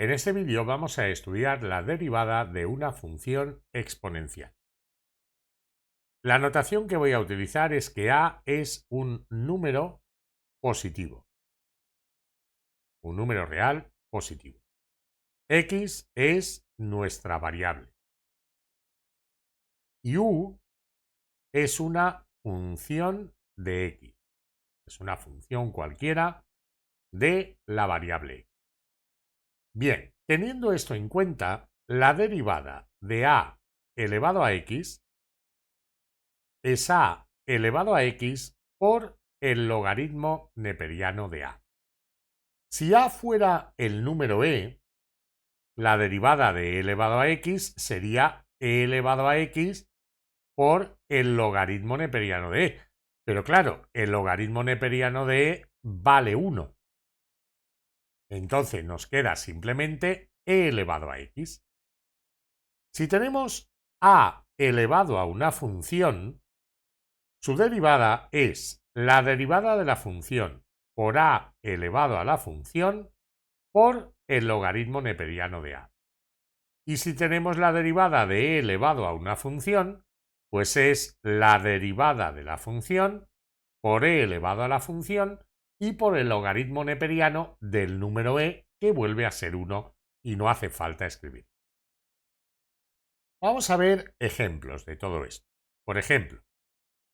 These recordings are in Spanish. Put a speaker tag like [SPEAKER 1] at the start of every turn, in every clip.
[SPEAKER 1] En este vídeo vamos a estudiar la derivada de una función exponencial. La notación que voy a utilizar es que a es un número positivo, un número real positivo. X es nuestra variable y u es una función de x, es una función cualquiera de la variable x. Bien, teniendo esto en cuenta, la derivada de a elevado a x es a elevado a x por el logaritmo neperiano de a. Si a fuera el número la derivada de e elevado a x sería e elevado a x por el logaritmo neperiano de e. Pero claro, el logaritmo neperiano de e vale 1. Entonces nos queda simplemente e elevado a x. Si tenemos a elevado a una función, su derivada es la derivada de la función por a elevado a la función por el logaritmo neperiano de a. Y si tenemos la derivada de e elevado a una función, pues es la derivada de la función por e elevado a la función y por el logaritmo neperiano del número e, que vuelve a ser 1 y no hace falta escribir. Vamos a ver ejemplos de todo esto. Por ejemplo,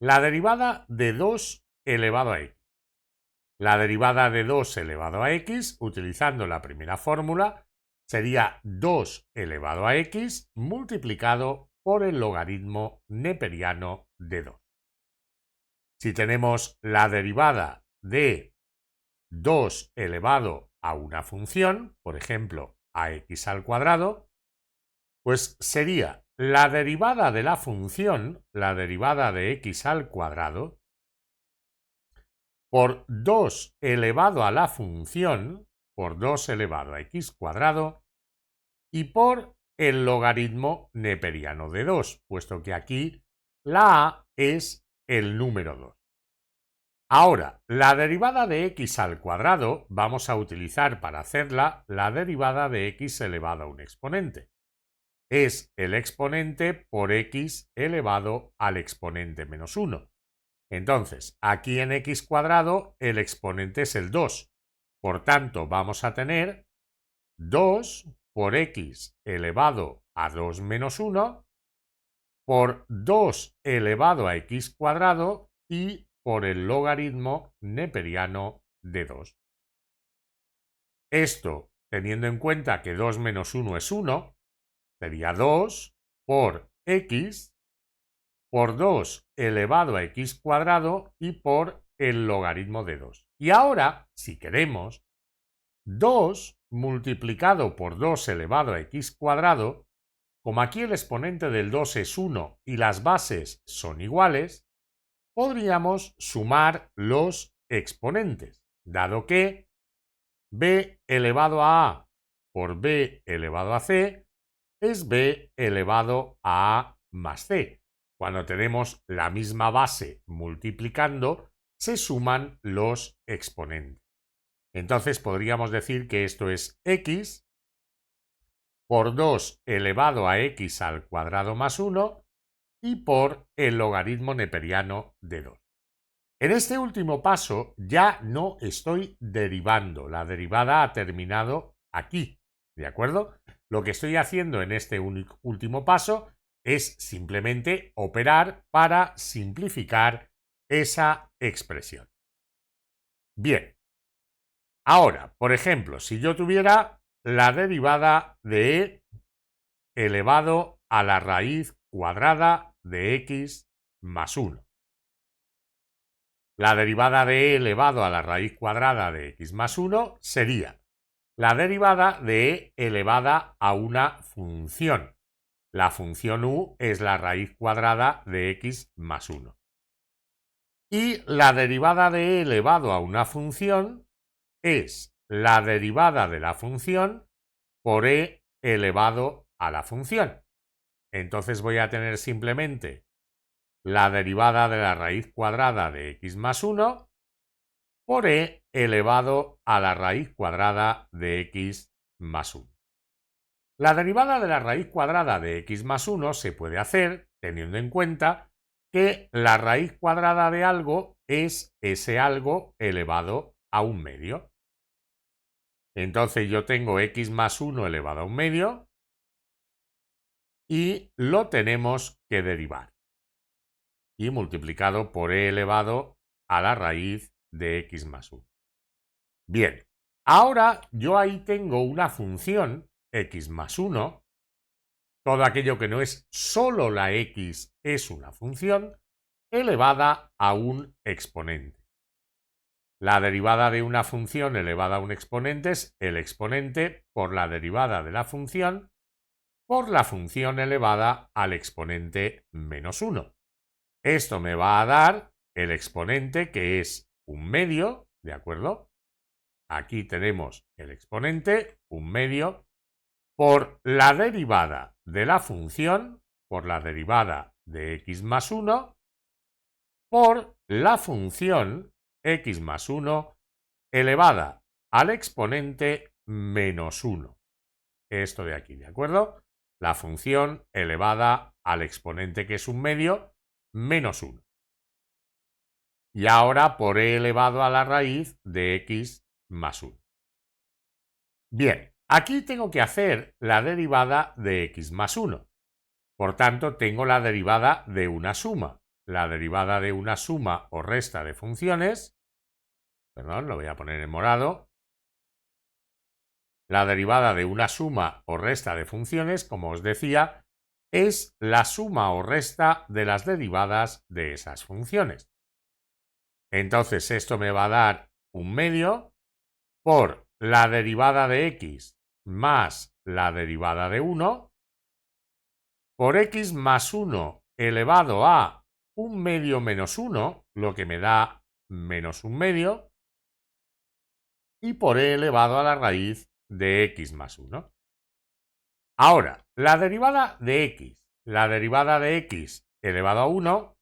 [SPEAKER 1] la derivada de 2 elevado a x. La derivada de 2 elevado a x, utilizando la primera fórmula, sería 2 elevado a x multiplicado por el logaritmo neperiano de 2. Si tenemos la derivada de 2 elevado a una función, por ejemplo, ax al cuadrado, pues sería la derivada de la función, la derivada de x al cuadrado, por 2 elevado a la función, por 2 elevado a x cuadrado, y por el logaritmo neperiano de 2, puesto que aquí la a es el número 2. Ahora, la derivada de x al cuadrado vamos a utilizar para hacerla la derivada de x elevado a un exponente. Es el exponente por x elevado al exponente menos 1. Entonces, aquí en x cuadrado el exponente es el 2. Por tanto, vamos a tener 2 por x elevado a 2 menos 1 por 2 elevado a x cuadrado y por el logaritmo neperiano de 2. Esto, teniendo en cuenta que 2 menos 1 es 1, sería 2 por x por 2 elevado a x cuadrado y por el logaritmo de 2. Y ahora, si queremos, 2 multiplicado por 2 elevado a x cuadrado, como aquí el exponente del 2 es 1 y las bases son iguales, podríamos sumar los exponentes, dado que b elevado a por b elevado a c es b elevado a más c. Cuando tenemos la misma base multiplicando, se suman los exponentes. Entonces podríamos decir que esto es x por 2 elevado a x al cuadrado más 1 y por el logaritmo neperiano de 2. En este último paso ya no estoy derivando, la derivada ha terminado aquí, ¿de acuerdo? Lo que estoy haciendo en este último paso es simplemente operar para simplificar esa expresión. Bien, ahora, por ejemplo, si yo tuviera la derivada de e elevado a la raíz cuadrada de x más 1. La derivada de e elevado a la raíz cuadrada de x más 1 sería la derivada de e elevada a una función. La función u es la raíz cuadrada de x más 1. Y la derivada de e elevado a una función es la derivada de la función por e elevado a la función. Entonces voy a tener simplemente la derivada de la raíz cuadrada de x más 1 por e elevado a la raíz cuadrada de x más 1. La derivada de la raíz cuadrada de x más 1 se puede hacer teniendo en cuenta que la raíz cuadrada de algo es ese algo elevado a un medio. Entonces yo tengo x más 1 elevado a un medio y lo tenemos que derivar. Y multiplicado por e elevado a la raíz de x más 1. Bien, ahora yo ahí tengo una función x más 1. Todo aquello que no es solo la x es una función elevada a un exponente. La derivada de una función elevada a un exponente es el exponente por la derivada de la función por la función elevada al exponente menos 1. Esto me va a dar el exponente que es un medio, ¿de acuerdo? Aquí tenemos el exponente, un medio, por la derivada de la función, por la derivada de x más 1, por la función x más 1 elevada al exponente menos 1. Esto de aquí, ¿de acuerdo? La función elevada al exponente que es un medio, menos 1. Y ahora por e elevado a la raíz de x más 1. Bien, aquí tengo que hacer la derivada de x más 1. Por tanto, tengo la derivada de una suma. La derivada de una suma o resta de funciones, perdón, lo voy a poner en morado. La derivada de una suma o resta de funciones, como os decía, es la suma o resta de las derivadas de esas funciones. Entonces esto me va a dar un medio por la derivada de x más la derivada de 1 por x más 1 elevado a un medio menos 1, lo que me da menos un medio, y por e elevado a la raíz de x más 1. Ahora, la derivada de x. La derivada de x elevado a 1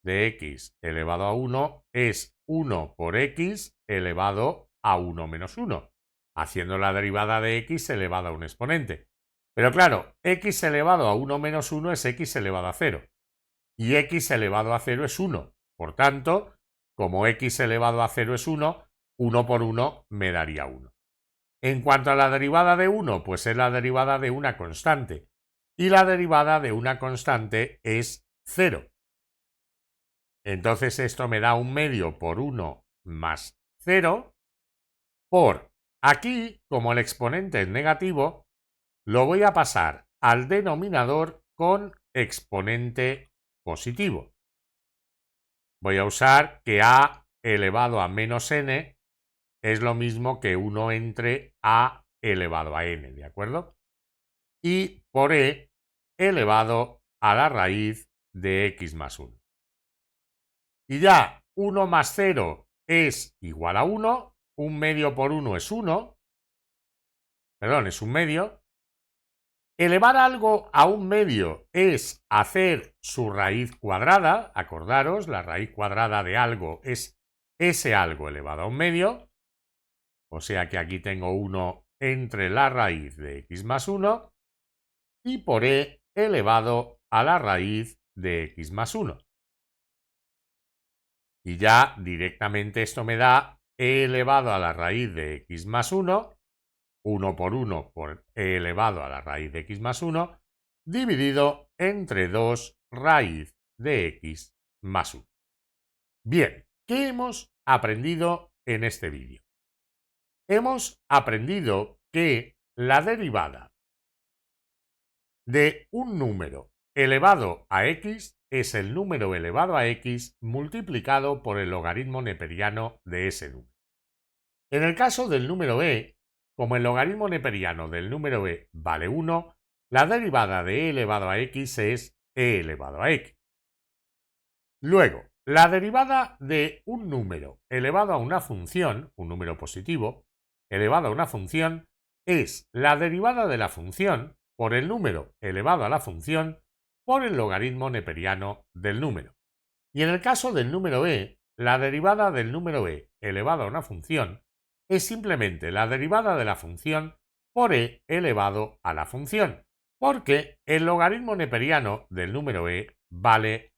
[SPEAKER 1] de x elevado a 1 es 1 por x elevado a 1 menos 1, haciendo la derivada de x elevado a un exponente. Pero claro, x elevado a 1 menos 1 es x elevado a 0 y x elevado a 0 es 1. Por tanto, como x elevado a 0 es 1, 1 por 1 me daría 1. En cuanto a la derivada de 1, pues es la derivada de una constante. Y la derivada de una constante es 0. Entonces esto me da un medio por 1 más 0 por aquí, como el exponente es negativo, lo voy a pasar al denominador con exponente positivo. Voy a usar que a elevado a menos n es lo mismo que 1 entre a elevado a n, ¿de acuerdo? Y por e elevado a la raíz de x más 1. Y ya 1 más 0 es igual a 1, un medio por 1 es 1, perdón, es un medio. Elevar algo a un medio es hacer su raíz cuadrada, acordaros, la raíz cuadrada de algo es ese algo elevado a un medio, o sea que aquí tengo 1 entre la raíz de x más 1 y por e elevado a la raíz de x más 1. Y ya directamente esto me da e elevado a la raíz de x más 1, 1 por 1 por e elevado a la raíz de x más 1, dividido entre 2 raíz de x más 1. Bien, ¿qué hemos aprendido en este vídeo? Hemos aprendido que la derivada de un número elevado a x es el número elevado a x multiplicado por el logaritmo neperiano de ese número. En el caso del número e, como el logaritmo neperiano del número e vale 1, la derivada de e elevado a x es e elevado a x. Luego, la derivada de un número elevado a una función, un número positivo, elevado a una función, es la derivada de la función por el número elevado a la función por el logaritmo neperiano del número. Y en el caso del número e, la derivada del número e elevado a una función es simplemente la derivada de la función por e elevado a la función, porque el logaritmo neperiano del número e vale